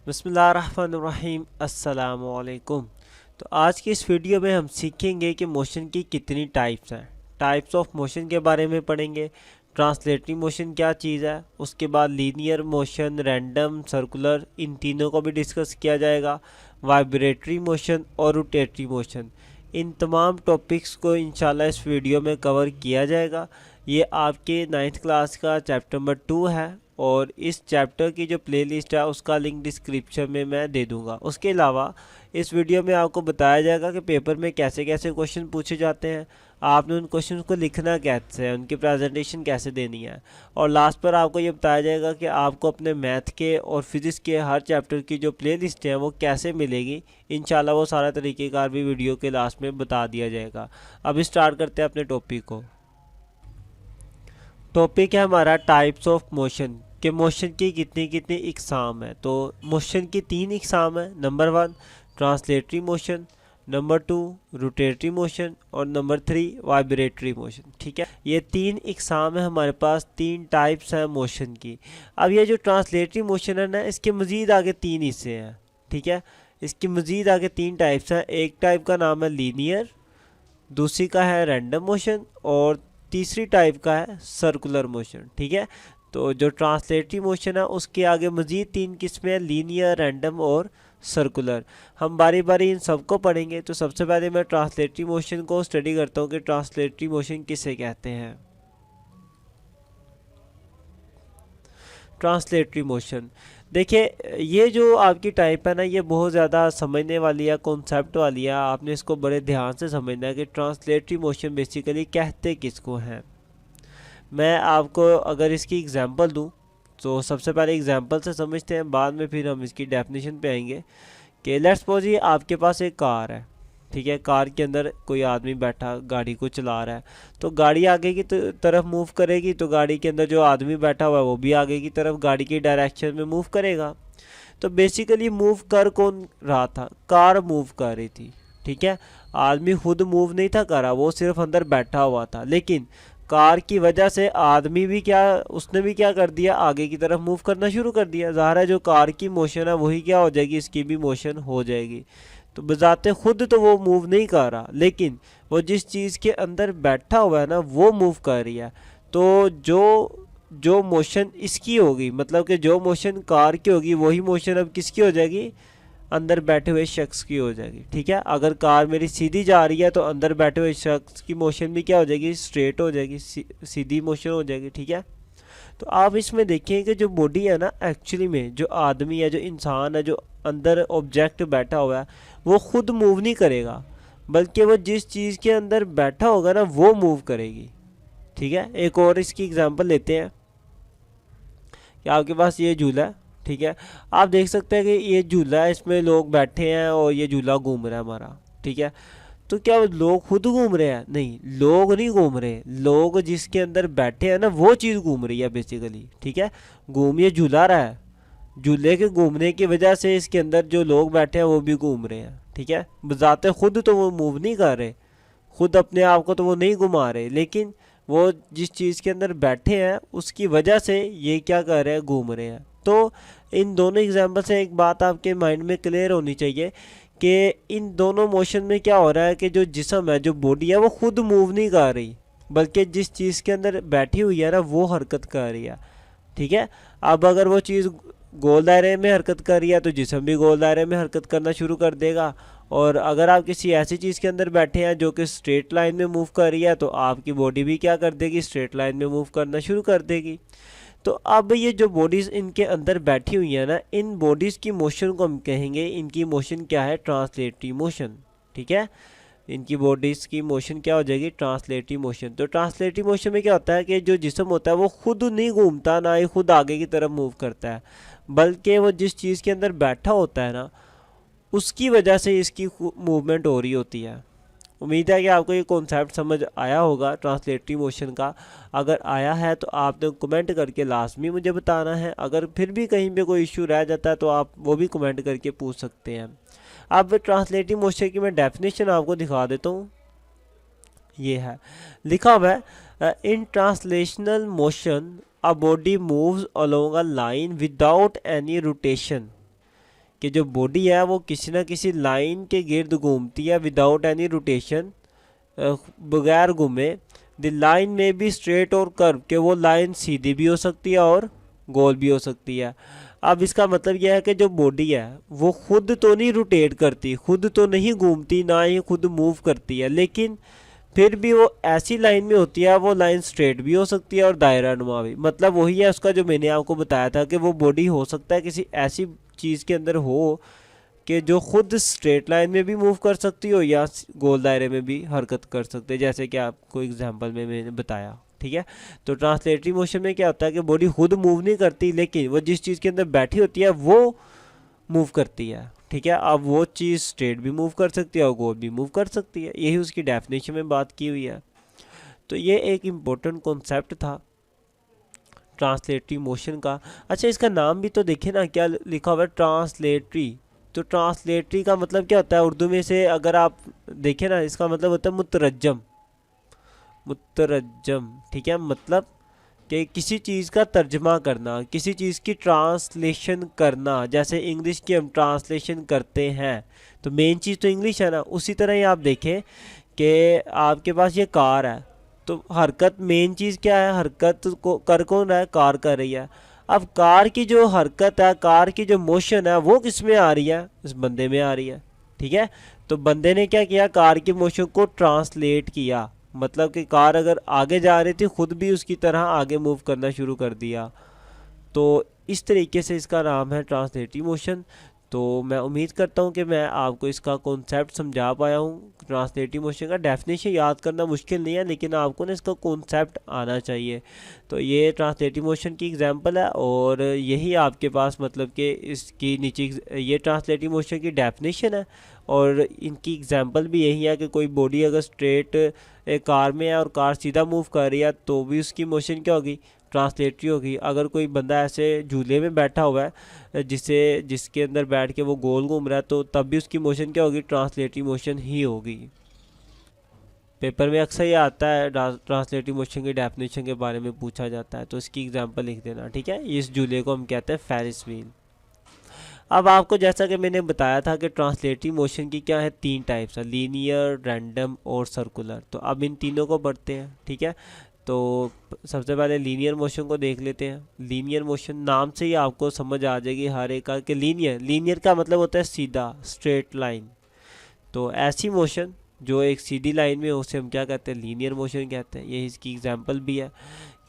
बिस्मिल्लाहिर्रहमानिर्रहीम अस्सलामुअलैकुम। तो आज की इस वीडियो में हम सीखेंगे कि मोशन की कितनी टाइप्स हैं। टाइप्स ऑफ मोशन के बारे में पढ़ेंगे। ट्रांसलेटरी मोशन क्या चीज़ है, उसके बाद लीनियर मोशन, रैंडम, सर्कुलर, इन तीनों को भी डिस्कस किया जाएगा। वाइब्रेटरी मोशन और रोटेटरी मोशन, इन तमाम टॉपिक्स को इंशाल्लाह इस वीडियो में कवर किया जाएगा। ये आपके 9th क्लास का चैप्टर नंबर 2 है और इस चैप्टर की जो प्लेलिस्ट है उसका लिंक डिस्क्रिप्शन में मैं दे दूंगा। उसके अलावा इस वीडियो में आपको बताया जाएगा कि पेपर में कैसे कैसे क्वेश्चन पूछे जाते हैं, आपने उन क्वेश्चन को लिखना कैसे है, उनकी प्रेजेंटेशन कैसे देनी है, और लास्ट पर आपको ये बताया जाएगा कि आपको अपने मैथ के और फिज़िक्स के हर चैप्टर की जो प्लेलिस्ट है वो कैसे मिलेगी। इंशाल्लाह वो सारा तरीक़ेकार भी वीडियो के लास्ट में बता दिया जाएगा। अब स्टार्ट करते हैं अपने टॉपिक को। टॉपिक है हमारा टाइप्स ऑफ मोशन, के मोशन की कितनी कितनी इकसाम है। तो मोशन की 3 इकसाम है। Number 1 translatory motion, number 2 rotatory motion और नंबर 3 वाइब्रेटरी मोशन। ठीक है, ये 3 इकसाम है हमारे पास, 3 टाइप्स हैं मोशन की। अब ये जो ट्रांसलेटरी मोशन है ना, इसके मज़ीद आगे 3 हिस्से हैं। ठीक है, इसकी मज़ीद आगे 3 टाइप्स हैं। एक टाइप का नाम है लीनियर, दूसरी का है रैंडम मोशन और तीसरी टाइप का है सर्कुलर मोशन। ठीक है, तो जो ट्रांसलेटरी मोशन है उसके आगे मज़ीद 3 किस्में हैं, लीनियर, रैंडम और सर्कुलर। हम बारी बारी इन सबको पढ़ेंगे। तो सबसे पहले मैं ट्रांसलेटरी मोशन को स्टडी करता हूँ कि ट्रांसलेटरी मोशन किसे कहते हैं। ट्रांसलेटरी मोशन, देखिए ये जो आपकी टाइप है ना, ये बहुत ज़्यादा समझने वाली है, कॉन्सेप्ट वाली है। आपने इसको बड़े ध्यान से समझना है कि ट्रांसलेटरी मोशन बेसिकली कहते किसको हैं। मैं आपको अगर इसकी एग्जांपल दूं तो सबसे पहले एग्जांपल से समझते हैं, बाद में फिर हम इसकी डेफिनेशन पे आएंगे। कि लेट्स सपोज ये आपके पास एक कार है। ठीक है, कार के अंदर कोई आदमी बैठा गाड़ी को चला रहा है। तो गाड़ी आगे की तरफ मूव करेगी तो गाड़ी के अंदर जो आदमी बैठा हुआ है वो भी आगे की तरफ गाड़ी की डायरेक्शन में मूव करेगा। तो बेसिकली मूव कर कौन रहा था, कार मूव कर रही थी। ठीक है, आदमी खुद मूव नहीं था कर रहा, वो सिर्फ अंदर बैठा हुआ था। लेकिन कार की वजह से आदमी भी उसने भी क्या कर दिया, आगे की तरफ मूव करना शुरू कर दिया। ज़ाहिर है जो कार की मोशन है वही क्या हो जाएगी, इसकी भी मोशन हो जाएगी। तो बजाते खुद तो वो मूव नहीं कर रहा, लेकिन वो जिस चीज़ के अंदर बैठा हुआ है ना वो मूव कर रही है। तो जो मोशन इसकी होगी, मतलब कि जो मोशन कार की होगी वही मोशन अब किसकी हो जाएगी, अंदर बैठे हुए शख्स की हो जाएगी। ठीक है, अगर कार मेरी सीधी जा रही है तो अंदर बैठे हुए शख्स की मोशन भी क्या हो जाएगी, स्ट्रेट हो जाएगी, सीधी मोशन हो जाएगी। ठीक है, तो आप इसमें देखिए कि जो बॉडी है ना, एक्चुअली में जो आदमी है, जो इंसान है, जो अंदर ऑब्जेक्ट बैठा हुआ है, वो खुद मूव नहीं करेगा, बल्कि वो जिस चीज़ के अंदर बैठा होगा ना वो मूव करेगी। ठीक है, एक और इसकी एग्जांपल लेते हैं कि आपके पास ये झूला है। ठीक है, आप देख सकते हैं कि ये झूला है, इसमें लोग बैठे हैं और ये झूला घूम रहा है हमारा। ठीक है, तो क्या लोग खुद घूम रहे हैं, नहीं, लोग नहीं घूम रहे, लोग जिसके अंदर बैठे हैं ना वो चीज़ घूम रही है बेसिकली। ठीक है, घूम ये झूला रहा है, झूले के घूमने की वजह से इसके अंदर जो लोग बैठे हैं वो भी घूम रहे हैं। ठीक है, बजाते खुद तो वो मूव नहीं कर रहे, खुद अपने आप को तो वो नहीं घुमा रहे, लेकिन वो जिस चीज़ के अंदर बैठे हैं उसकी वजह से ये क्या कर रहे हैं, घूम रहे हैं। तो इन दोनों एग्जाम्पल से एक बात आपके माइंड में क्लियर होनी चाहिए कि इन दोनों मोशन में क्या हो रहा है कि जो जिस्म है, जो बॉडी है, वो खुद मूव नहीं कर रही, बल्कि जिस चीज़ के अंदर बैठी हुई है ना वो हरकत कर रही है। ठीक है, अब अगर वो चीज़ गोल दायरे में हरकत कर रही है तो जिस्म भी गोल दायरे में हरकत करना शुरू कर देगा। और अगर आप किसी ऐसी चीज़ के अंदर बैठे हैं जो कि स्ट्रेट लाइन में मूव कर रही है तो आपकी बॉडी भी क्या कर देगी, स्ट्रेट लाइन में मूव करना शुरू कर देगी। तो अब ये जो बॉडीज़ इनके अंदर बैठी हुई है ना, इन बॉडीज़ की मोशन को हम कहेंगे, इनकी मोशन क्या है, ट्रांसलेटरी मोशन। ठीक है, इनकी बॉडीज़ की मोशन क्या हो जाएगी, ट्रांसलेटरी मोशन। तो ट्रांसलेटरी मोशन में क्या होता है कि जो जिस्म होता है वो खुद नहीं घूमता, ना ही खुद आगे की तरफ मूव करता है, बल्कि वो जिस चीज़ के अंदर बैठा होता है ना उसकी वजह से इसकी मूवमेंट हो रही होती है। उम्मीद है कि आपको ये कॉन्सेप्ट समझ आया होगा ट्रांसलेटरी मोशन का। अगर आया है तो आपने कमेंट करके लाजमी मुझे बताना है। अगर फिर भी कहीं पे कोई इशू रह जाता है तो आप वो भी कमेंट करके पूछ सकते हैं। अब ट्रांसलेटरी मोशन की मैं डेफिनेशन आपको दिखा देता हूँ। ये है, लिखा हुआ है, इन translational motion a body moves along a line without any rotation कि जो बॉडी है वो किसी ना किसी लाइन के गिर्द घूमती है विदाउट एनी रोटेशन, बगैर घूमे। द लाइन में भी स्ट्रेट और कर्व, कि वो लाइन सीधी भी हो सकती है और गोल भी हो सकती है। अब इसका मतलब यह है कि जो बॉडी है वो खुद तो नहीं रोटेट करती, खुद तो नहीं घूमती, ना ही खुद मूव करती है, लेकिन फिर भी वो ऐसी लाइन में होती है, वो लाइन स्ट्रेट भी हो सकती है और दायरा नुमा भी। मतलब वही है उसका जो मैंने आपको बताया था कि वो बॉडी हो सकता है किसी ऐसी चीज़ के अंदर हो कि जो खुद स्ट्रेट लाइन में भी मूव कर सकती हो या गोल दायरे में भी हरकत कर सकते हैं, जैसे कि आपको एग्जांपल में मैंने बताया। ठीक है, तो ट्रांसलेटरी मोशन में क्या होता है कि बॉडी खुद मूव नहीं करती, लेकिन वो जिस चीज़ के अंदर बैठी होती है वो मूव करती है। ठीक है, अब वो चीज़ स्ट्रेट भी मूव कर सकती है और गोल भी मूव कर सकती है, यही उसकी डेफिनेशन में बात की हुई है। तो ये एक इम्पोर्टेंट कॉन्सेप्ट था ट्रांसलेटरी मोशन का। अच्छा, इसका नाम भी तो देखे ना, क्या लिखा हुआ है, ट्रांसलेटरी। तो ट्रांसलेटरी का मतलब क्या होता है उर्दू में से अगर आप देखें ना, इसका मतलब होता है मुतरज्जम। मुतरज्जम, ठीक है, मतलब कि किसी चीज़ का तर्जमा करना, किसी चीज़ की ट्रांसलेशन करना। जैसे इंग्लिश की हम ट्रांसलेशन करते हैं तो मेन चीज़ तो इंग्लिश है ना, उसी तरह ही आप देखें कि आपके पास ये कार है, तो हरकत मेन चीज़ क्या है, हरकत को कर कौन रहा है, कार कर रही है। अब कार की जो हरकत है, कार की जो मोशन है, वो किस में आ रही है, इस बंदे में आ रही है। ठीक है, तो बंदे ने क्या किया, कार की मोशन को ट्रांसलेट किया, मतलब कि कार अगर आगे जा रही थी खुद भी उसकी तरह आगे मूव करना शुरू कर दिया। तो इस तरीके से इसका नाम है ट्रांसलेटिव मोशन। तो मैं उम्मीद करता हूँ कि मैं आपको इसका कॉन्सेप्ट समझा पाया हूँ। ट्रांसलेटिव मोशन का डेफिनेशन याद करना मुश्किल नहीं है, लेकिन आपको ना इसका कॉन्सेप्ट आना चाहिए। तो ये ट्रांसलेटिव मोशन की एग्जांपल है, और यही आपके पास मतलब कि इसकी नीचे ये ट्रांसलेटिव मोशन की डेफिनेशन है, और इनकी एग्जांपल भी यही है कि कोई बॉडी अगर स्ट्रेट एक कार में है और कार सीधा मूव कर रही है तो भी उसकी मोशन क्या होगी, ट्रांसलेटरी होगी। अगर कोई बंदा ऐसे झूले में बैठा हुआ है जिसके अंदर बैठ के वो गोल घूम रहा है, तो तब भी उसकी मोशन क्या होगी, ट्रांसलेटरी मोशन ही होगी। पेपर में अक्सर ये आता है, ट्रांसलेटरी मोशन की डेफिनेशन के बारे में पूछा जाता है, तो इसकी एग्जांपल लिख देना। ठीक है, इस झूले को हम कहते हैं फेरिस व्हील। अब आपको जैसा कि मैंने बताया था कि ट्रांसलेटिव मोशन की क्या है, तीन टाइप्स है, लीनियर, रैंडम और सर्कुलर। तो अब इन तीनों को पढ़ते हैं। ठीक है, तो सबसे पहले लीनियर मोशन को देख लेते हैं। लीनियर मोशन नाम से ही आपको समझ आ जाएगी हर एक का कि लीनियर, लीनियर का मतलब होता है सीधा, स्ट्रेट लाइन। तो ऐसी मोशन जो एक सीधी लाइन में हो उसे हम क्या कहते हैं, लीनियर मोशन कहते हैं। यही इसकी एग्जांपल भी है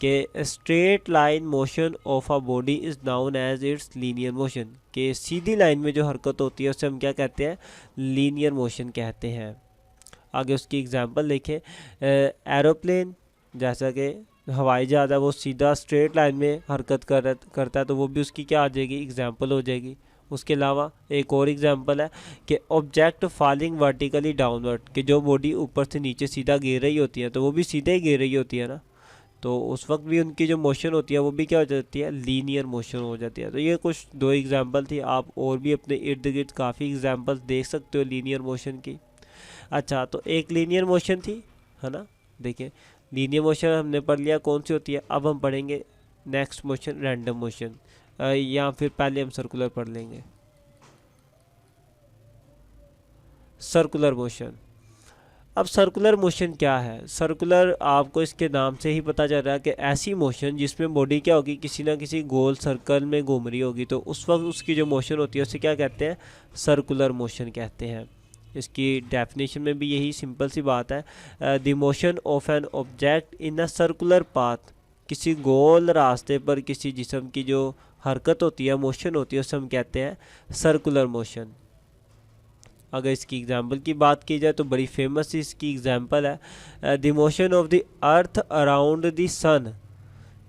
कि straight line motion of a body is known as its linear motion, कि सीधी लाइन में जो हरकत होती है उसे हम क्या कहते हैं, लीनियर मोशन कहते हैं। आगे उसकी एग्जांपल देखें, एरोप्लेन, जैसा कि हवाई जहाज़ है वो सीधा स्ट्रेट लाइन में हरकत करता है, तो वो भी उसकी क्या आ जाएगी, एग्जांपल हो जाएगी। उसके अलावा एक और एग्जांपल है कि ऑब्जेक्ट फॉलिंग वर्टिकली डाउनवर्ड, कि जो बॉडी ऊपर से नीचे सीधा गिर रही होती है तो वो भी सीधे ही गिर रही होती है ना, तो उस वक्त भी उनकी जो मोशन होती है वो भी क्या हो जाती है, लीनियर मोशन हो जाती है। तो ये कुछ दो एग्जांपल थी, आप और भी अपने इर्द गिर्द काफ़ी एग्जांपल्स देख सकते हो लीनियर मोशन की। अच्छा, तो एक लीनियर मोशन थी, है ना। देखिए, लीनियर मोशन हमने पढ़ लिया कौन सी होती है। अब हम पढ़ेंगे नेक्स्ट मोशन, रैंडम मोशन, या फिर पहले हम सर्कुलर पढ़ लेंगे। Circular motion. अब सर्कुलर मोशन क्या है, सर्कुलर आपको इसके नाम से ही पता चल रहा है कि ऐसी मोशन जिसमें बॉडी क्या होगी, किसी ना किसी गोल सर्कल में घूम रही होगी, तो उस वक्त उसकी जो मोशन होती है उसे क्या कहते हैं, सर्कुलर मोशन कहते हैं। इसकी डेफिनेशन में भी यही सिंपल सी बात है, the motion of an object in a circular path, किसी गोल रास्ते पर किसी जिस्म की जो हरकत होती है, मोशन होती है, उसे हम कहते हैं सर्कुलर मोशन। अगर इसकी एग्जांपल की बात की जाए तो बड़ी फेमस इसकी एग्जांपल है, the motion of the earth around the sun,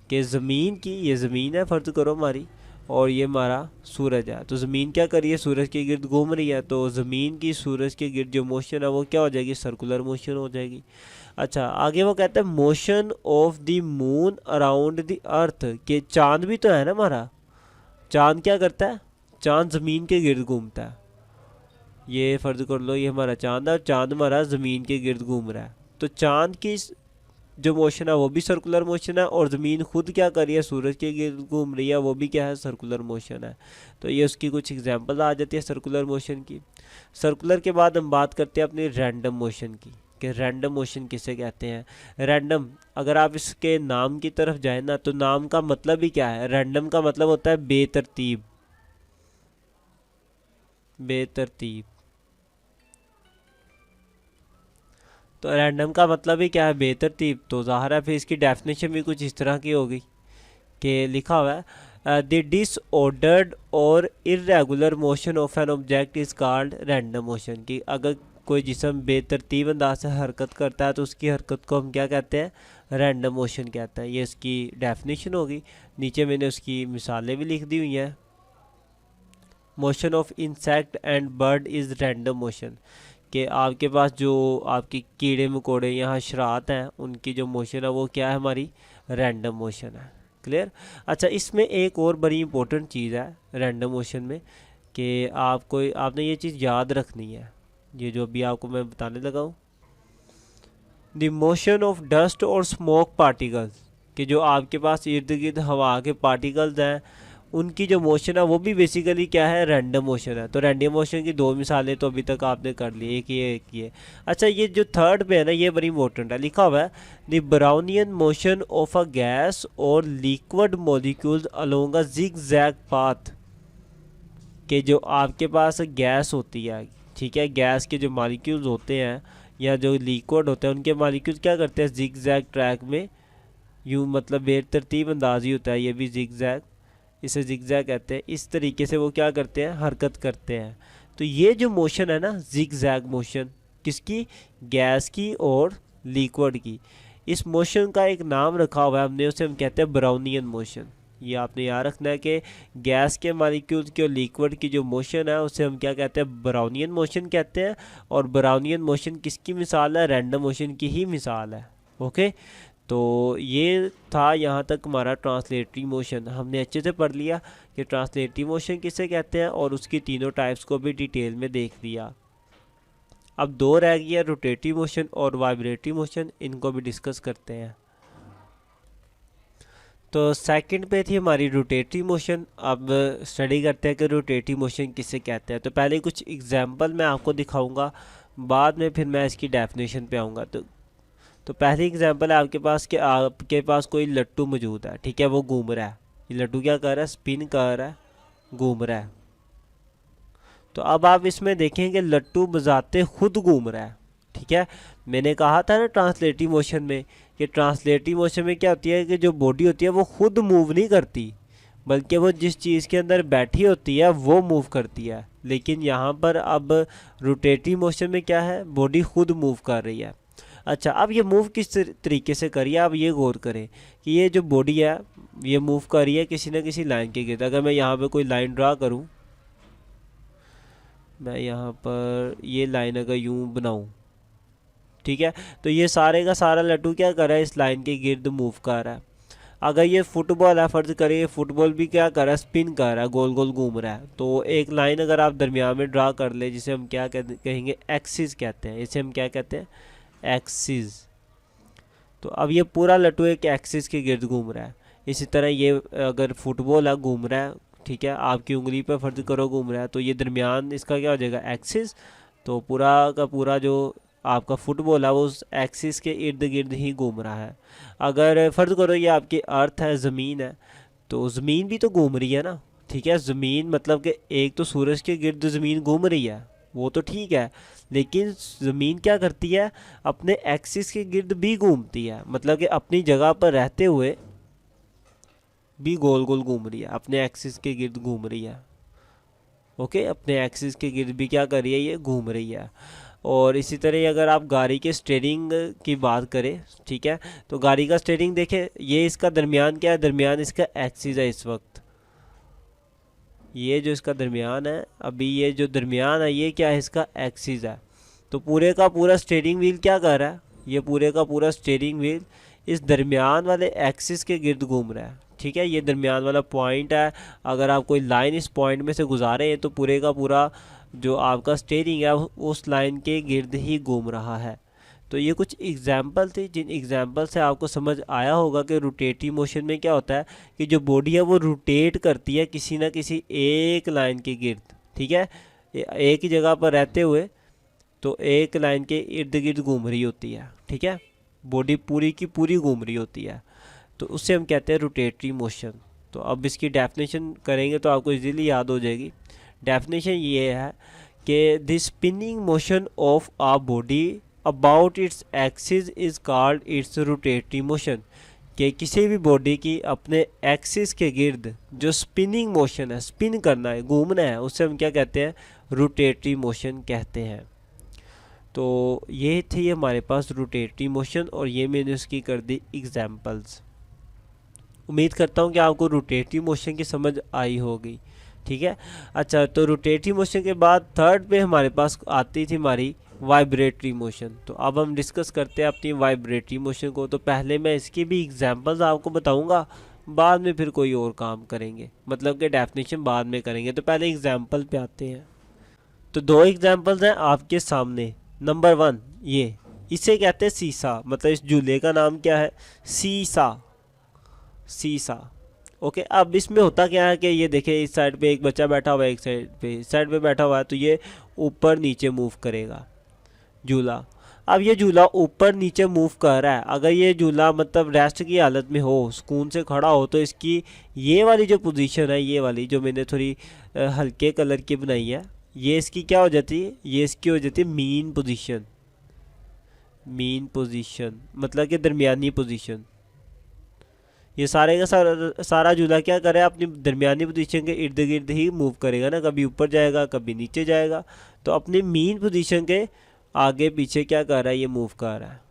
कि ज़मीन की, ये ज़मीन है फर्ज करो हमारी, और ये हमारा सूरज है, तो ज़मीन क्या कर रही है, सूरज के गिर्द घूम रही है, तो ज़मीन की सूरज के गिर्द जो मोशन है वो क्या हो जाएगी, सर्कुलर मोशन हो जाएगी। अच्छा, आगे वो कहते हैं motion of the moon around the earth, के चांद भी तो है ना हमारा, चांद क्या करता है, चांद ज़मीन के गिर्द घूमता है। ये फर्ज कर लो ये हमारा चांद है और चांद हमारा ज़मीन के गिर्द घूम रहा है, तो चांद की जो मोशन है वो भी सर्कुलर मोशन है, और ज़मीन खुद क्या कर रही है, सूरज के गिर्द घूम रही है, वो भी क्या है, सर्कुलर मोशन है। तो ये उसकी कुछ एग्जांपल आ जाती है सर्कुलर मोशन की। सर्कुलर के बाद हम बात करते हैं अपनी रैंडम मोशन की, कि रैंडम मोशन किसे कहते हैं। रैंडम, अगर आप इसके नाम की तरफ जाए ना, तो नाम का मतलब ही क्या है, रैंडम का मतलब होता है बेतरतीब, बेतरतीब। तो रैंडम का मतलब ही क्या है, बेतरतीब। तो ज़ाहिर है फिर इसकी डेफिनेशन भी कुछ इस तरह की होगी कि लिखा हुआ है द डिसऑर्डर्ड और irregular motion of an object is called random motion. की अगर कोई जिस्म बेतरतीब अंदाज से हरकत करता है तो उसकी हरकत को हम क्या कहते हैं, रैंडम मोशन कहते हैं। ये इसकी डेफिनेशन होगी। नीचे मैंने उसकी मिसालें भी लिख दी हुई हैं। Motion of insect and bird is random motion, कि आपके पास जो आपकी कीड़े मकोड़े या हशरात हैं उनकी जो मोशन है वो क्या है, हमारी रैंडम मोशन है। क्लियर। अच्छा, इसमें एक और बड़ी इंपॉर्टेंट चीज़ है रैंडम मोशन में, कि आपने ये चीज़ याद रखनी है, ये जो अभी आपको मैं बताने लगा हूँ। द मोशन ऑफ डस्ट और स्मोक पार्टिकल्स, कि जो आपके पास इर्द गिर्द हवा के पार्टिकल्स हैं उनकी जो मोशन है वो भी बेसिकली क्या है, रैंडम मोशन है। तो रैंडम मोशन की दो मिसालें तो अभी तक आपने कर ली, एक ये एक ये। अच्छा, ये जो थर्ड पे है ना, ये बड़ी इंपॉर्टेंट है। लिखा हुआ है the Brownian motion of a gas और liquid molecules along a zigzag path, कि जो आपके पास गैस होती है, ठीक है, गैस के जो मॉलिक्यूल्स होते हैं या जो लिक्विड होते हैं उनके मॉलिक्यूल्स क्या करते हैं, जिगजैग ट्रैक में, यूँ मतलब बेतरतीब अंदाज ही होता है ये भी, जिगजैग, इसे जिगजैग कहते हैं। इस तरीके से वो क्या करते हैं, हरकत करते हैं। तो ये जो मोशन है ना, जिगजैग मोशन, किसकी, गैस की और लिक्विड की, इस मोशन का एक नाम रखा हुआ है हमने, उसे हम कहते हैं ब्राउनियन मोशन। ये आपने याद रखना है कि गैस के मॉलिक्यूल्स की और लिक्विड की जो मोशन है उसे हम क्या कहते हैं, ब्राउनियन मोशन कहते हैं। और ब्राउनियन मोशन किसकी मिसाल है, रैंडम मोशन की ही मिसाल है। ओके, तो ये था यहाँ तक हमारा ट्रांसलेटरी मोशन। हमने अच्छे से पढ़ लिया कि ट्रांसलेटरी मोशन किसे कहते हैं और उसकी तीनों टाइप्स को भी डिटेल में देख लिया। अब दो रह गया, रोटेटरी मोशन और वाइब्रेटरी मोशन, इनको भी डिस्कस करते हैं। तो सेकंड पे थी हमारी रोटेटरी मोशन। अब स्टडी करते हैं कि रोटेटरी मोशन किसे कहते हैं। तो पहले कुछ एग्जांपल मैं आपको दिखाऊंगा, बाद में फिर मैं इसकी डेफिनेशन पे आऊँगा। तो पहली एग्जांपल है आपके पास कि आपके पास कोई लट्टू मौजूद है, ठीक है, वो घूम रहा है। ये लट्टू क्या कर रहा है, स्पिन कर रहा है, घूम रहा है। तो अब आप इसमें देखेंगे लट्टू बजाते खुद घूम रहा है, ठीक है। मैंने कहा था ना ट्रांसलेटिव मोशन में, कि ट्रांसलेटिव मोशन में क्या होती है कि जो बॉडी होती है वो खुद मूव नहीं करती, बल्कि वो जिस चीज़ के अंदर बैठी होती है वो मूव करती है। लेकिन यहाँ पर अब रोटेटिव मोशन में क्या है, बॉडी खुद मूव कर रही है। अच्छा, अब ये मूव किस तरीके से करिए, आप ये गौर करें कि ये जो बॉडी है ये मूव कर रही है किसी न किसी लाइन के गिर्द। अगर मैं यहाँ पे कोई लाइन ड्रा करूँ, मैं यहाँ पर ये लाइन अगर यूँ बनाऊँ, ठीक है, तो ये सारे का सारा लड्डू क्या कर रहा है, इस लाइन के गिर्द मूव कर रहा है। अगर ये फुटबॉल है, फर्ज करें ये फुटबॉल भी क्या कर रहा है, स्पिन कर रहा है, गोल गोल घूम रहा है। तो एक लाइन अगर आप दरमियान में ड्रा कर ले, जिसे हम क्या कहेंगे, एक्सिस कहते हैं, इसे हम क्या कहते हैं, एक्सिस। तो अब ये पूरा लट्टू एक एक्सिस के गिर्द घूम रहा है। इसी तरह ये अगर फुटबॉल है, घूम रहा है, ठीक है, आपकी उंगली पर फर्ज करो घूम रहा है, तो ये दरमियान इसका क्या हो जाएगा, एक्सिस। तो पूरा का पूरा जो आपका फुटबॉल है वो उस एक्सिस के इर्द गिर्द ही घूम रहा है। अगर फ़र्ज करो ये आपकी अर्थ है, ज़मीन है, तो ज़मीन भी तो घूम रही है ना, ठीक है। ज़मीन मतलब कि एक तो सूरज के गिर्द ज़मीन घूम रही है, वो तो ठीक है, लेकिन ज़मीन क्या करती है, अपने एक्सिस के गिर्द भी घूमती है, मतलब कि अपनी जगह पर रहते हुए भी गोल गोल घूम रही है, अपने एक्सिस के गिर्द घूम रही है। ओके, अपने एक्सिस के गिर्द भी क्या कर रही है, ये घूम रही है। और इसी तरह अगर आप गाड़ी के स्टीयरिंग की बात करें, ठीक है, तो गाड़ी का स्टीयरिंग देखें, ये इसका दरमियान क्या है, दरमियान इसका एक्सिस है इस वक्त। ये जो इसका दरमियान है, अभी ये जो दरमियान है ये क्या है, इसका एक्सिस है। तो पूरे का पूरा स्टीयरिंग व्हील क्या कर रहा है, ये पूरे का पूरा स्टीयरिंग व्हील इस दरमियान वाले एक्सिस के गिर्द घूम रहा है, ठीक है। ये दरमियान वाला पॉइंट है, अगर आप कोई लाइन इस पॉइंट में से गुजारे हैं तो पूरे का पूरा जो आपका स्टीयरिंग है उस लाइन के गिर्द ही घूम रहा है। तो ये कुछ एग्जाम्पल थे, जिन एग्जाम्पल से आपको समझ आया होगा कि रोटेटरी मोशन में क्या होता है कि जो बॉडी है वो रोटेट करती है किसी ना किसी एक लाइन के गिर्द, ठीक है, एक ही जगह पर रहते हुए तो एक लाइन के इर्द गिर्द घूम रही होती है, ठीक है, बॉडी पूरी की पूरी घूम रही होती है, तो उससे हम कहते हैं रोटेटरी मोशन। तो अब इसकी डेफिनेशन करेंगे तो आपको इजीली याद हो जाएगी। डेफिनेशन ये है कि the spinning motion of a body about its axis is called its rotatory motion, कि किसी भी बॉडी की अपने एक्सिस के गिर्द जो स्पिनिंग मोशन है, स्पिन करना है, घूमना है, उससे हम क्या कहते हैं, रोटेटरी मोशन कहते हैं। तो ये थी हमारे पास रोटेटरी मोशन और ये मैंने उसकी कर दी एग्जाम्पल्स। उम्मीद करता हूँ कि आपको रोटेटरी मोशन की समझ आई होगी, ठीक है। अच्छा, तो रोटेटरी मोशन के बाद थर्ड पे हमारे पास आती थी हमारी वाइब्रेटरी मोशन। तो अब हम डिस्कस करते हैं अपनी वाइब्रेटरी मोशन को। तो पहले मैं इसकी भी एग्जांपल्स आपको बताऊंगा, बाद में फिर कोई और काम करेंगे, मतलब कि डेफिनेशन बाद में करेंगे। तो पहले एग्जांपल पे आते हैं। तो दो एग्जांपल्स हैं आपके सामने। नंबर 1 ये, इसे कहते हैं सीसा, मतलब इस झूले का नाम क्या है, सीसा, सीसा। ओके, अब इसमें होता क्या है कि ये देखिए इस साइड पे एक बच्चा बैठा हुआ है, एक साइड पे बैठा हुआ है, तो ये ऊपर नीचे मूव करेगा झूला। अब ये झूला ऊपर नीचे मूव कर रहा है, अगर ये झूला मतलब रेस्ट की हालत में हो, सुकून से खड़ा हो, तो इसकी ये वाली जो पोजीशन है, ये वाली जो मैंने थोड़ी हल्के कलर की बनाई है, ये इसकी क्या हो जाती है, ये इसकी हो जाती है मीन पोजीशन। मीन पोजीशन मतलब कि दरमियानी पोजीशन। ये सारे का सारा झूला क्या करे, अपनी दरमियानी पोजीशन के इर्द गिर्द ही मूव करेगा ना, कभी ऊपर जाएगा कभी नीचे जाएगा। तो अपनी मीन पोजीशन के आगे पीछे क्या कर रहा है, ये मूव कर रहा है।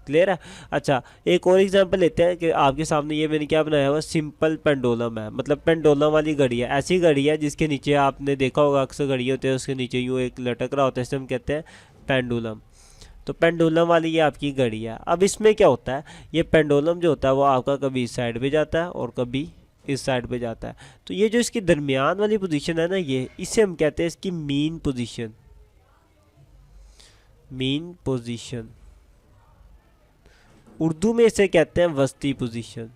क्लियर है। अच्छा, एक और एग्जांपल लेते हैं कि आपके सामने ये मैंने क्या बनाया हुआ, सिंपल पेंडुलम है, मतलब पेंडुलम वाली घड़ी है। ऐसी घड़ी है जिसके नीचे आपने देखा होगा अक्सर घड़ी होती है, उसके नीचे यूँ एक लटक रहा होता है, इसे हम कहते हैं पेंडुलम। तो पेंडुलम वाली ये आपकी घड़ी है। अब इसमें क्या होता है, ये पेंडुलम जो होता है वो आपका कभी इस साइड पे जाता है और कभी इस साइड पे जाता है। तो ये जो इसकी दरमियान वाली पोजीशन है ना, ये इसे हम कहते हैं इसकी mean position. Mean position, Urdu में इसे कहते हैं वस्ती पोजीशन।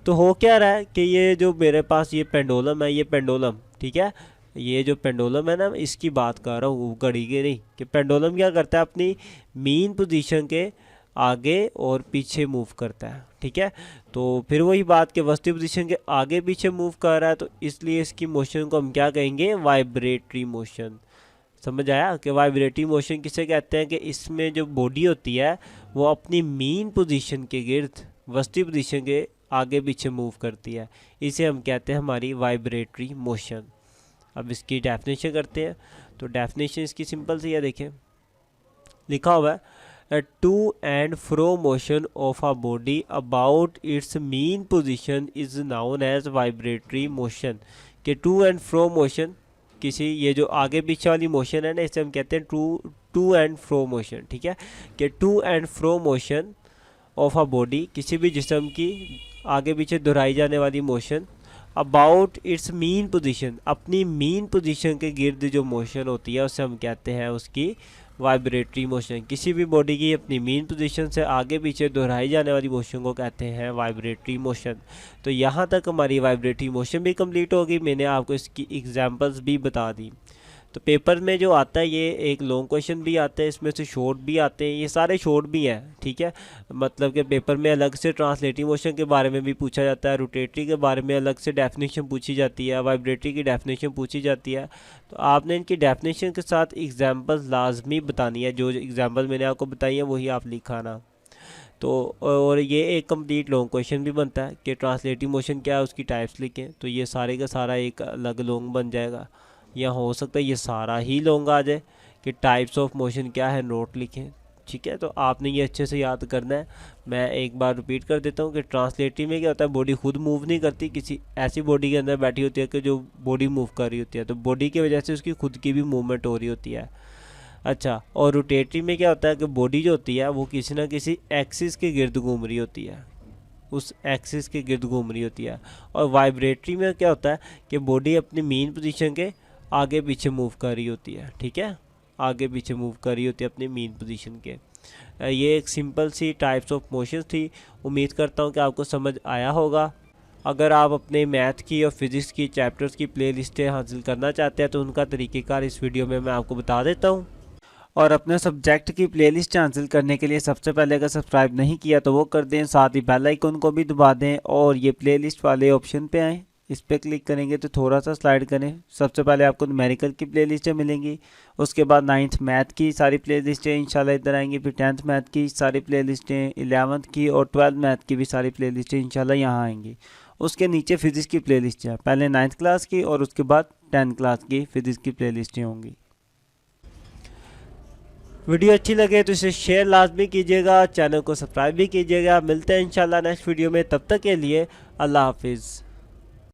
तो हो क्या रहा है कि ये जो मेरे पास ये पेंडुलम है, ये पेंडुलम, ठीक है, ये जो पेंडुलम है ना, इसकी बात कर रहा हूँ, घड़ी की नहीं, कि पेंडुलम क्या करता है, अपनी मीन पोजीशन के आगे और पीछे मूव करता है, ठीक है। तो फिर वही बात कि वस्ती पोजीशन के आगे पीछे मूव कर रहा है, तो इसलिए इसकी मोशन को हम क्या कहेंगे, वाइब्रेटरी मोशन। समझ आया कि वाइब्रेटरी मोशन किसे कहते हैं, कि इसमें जो बॉडी होती है वो अपनी मीन पोजीशन के गिर्द वस्ती पोजीशन के आगे पीछे मूव करती है, इसे हम कहते हैं हमारी वाइब्रेटरी मोशन। अब इसकी डेफिनेशन करते हैं। तो डेफिनेशन इसकी सिंपल सी है, देखें लिखा हुआ है, to and fro motion of a body about its mean position is known as vibratory motion. कि टू एंड फ्रो मोशन, किसी ये जो आगे पीछे वाली मोशन है ना, इसे हम कहते हैं टू एंड फ्रो मोशन, ठीक है। कि to and fro motion of a body, किसी भी जिस्म की आगे पीछे दोहराई जाने वाली motion, about its mean position, अपनी मीन पोजीशन के गिर्द जो मोशन होती है उसे हम कहते हैं उसकी वाइब्रेटरी मोशन। किसी भी बॉडी की अपनी मीन पोजीशन से आगे पीछे दोहराई जाने वाली मोशन को कहते हैं वाइब्रेटरी मोशन। तो यहाँ तक हमारी वाइब्रेटरी मोशन भी कंप्लीट होगी, मैंने आपको इसकी एग्जांपल्स भी बता दी। तो पेपर में जो आता है, ये एक लॉन्ग क्वेश्चन भी आता है, इसमें से शॉर्ट भी आते हैं, ये सारे शॉर्ट भी हैं, ठीक है। मतलब कि पेपर में अलग से ट्रांसलेटिंग मोशन के बारे में भी पूछा जाता है, रोटेटरी के बारे में अलग से डेफिनेशन पूछी जाती है, वाइब्रेटरी की डेफिनेशन पूछी जाती है। तो आपने इनकी डेफिनेशन के साथ एग्जाम्पल्स लाजमी बतानी है, जो एग्जाम्पल मैंने आपको बताई है वही आप लिखाना। तो और ये एक कंप्लीट लॉन्ग क्वेश्चन भी बनता है कि ट्रांसलेटिव मोशन क्या है, उसकी टाइप्स लिखें। तो ये सारे का सारा एक अलग लॉन्ग बन जाएगा, या हो सकता है ये सारा ही लॉन्ग आ जाए कि टाइप्स ऑफ मोशन क्या है, नोट लिखें, ठीक है। तो आपने ये अच्छे से याद करना है। मैं एक बार रिपीट कर देता हूँ कि ट्रांसलेटिव में क्या होता है, बॉडी खुद मूव नहीं करती, किसी ऐसी बॉडी के अंदर बैठी होती है कि जो बॉडी मूव कर रही होती है, तो बॉडी की वजह से उसकी खुद की भी मूवमेंट हो रही होती है। अच्छा, और रोटेटरी में क्या होता है कि बॉडी जो होती है वो किसी ना किसी एक्सिस के गिर्द घूम रही होती है, उस एक्सिस के गिर्द घूम रही होती है। और वाइब्रेटरी में क्या होता है कि बॉडी अपनी मेन पोजीशन के आगे पीछे मूव कर रही होती है, ठीक है, आगे पीछे मूव कर रही होती है अपनी मीन पोजीशन के। ये एक सिंपल सी टाइप्स ऑफ मोशंस थी। उम्मीद करता हूँ कि आपको समझ आया होगा। अगर आप अपने मैथ की और फिज़िक्स की चैप्टर्स की प्लेलिस्टें हासिल करना चाहते हैं तो उनका तरीक़ेकार इस वीडियो में मैं आपको बता देता हूँ। और अपने सब्जेक्ट की प्लेलिस्ट हासिल करने के लिए सबसे पहले अगर सब्सक्राइब नहीं किया तो वो कर दें, साथ ही बेल आइकन को भी दबा दें और ये प्लेलिस्ट वाले ऑप्शन पे आएँ। इस पर क्लिक करेंगे तो थोड़ा सा स्लाइड करें। सबसे पहले आपको न्यूमेरिकल की प्लेलिस्टें मिलेंगी, उसके बाद 9th मैथ की सारी प्लेलिस्टें इंशाल्लाह इधर आएंगी, फिर 10th मैथ की सारी प्लेलिस्टें, 11th की और 12th मैथ की भी सारी प्लेलिस्टें इंशाल्लाह यहाँ आएंगी। उसके नीचे फिज़िक्स की प्लेलिस्ट है, पहले 9th क्लास की और उसके बाद 10th क्लास की फिज़िक्स की प्लेलिस्टें होंगी। वीडियो अच्छी लगे तो इसे शेयर लाजमी कीजिएगा, चैनल को सब्सक्राइब भी कीजिएगा। मिलते हैं इंशाल्लाह नेक्स्ट वीडियो में, तब तक के लिए अल्लाह हाफिज़।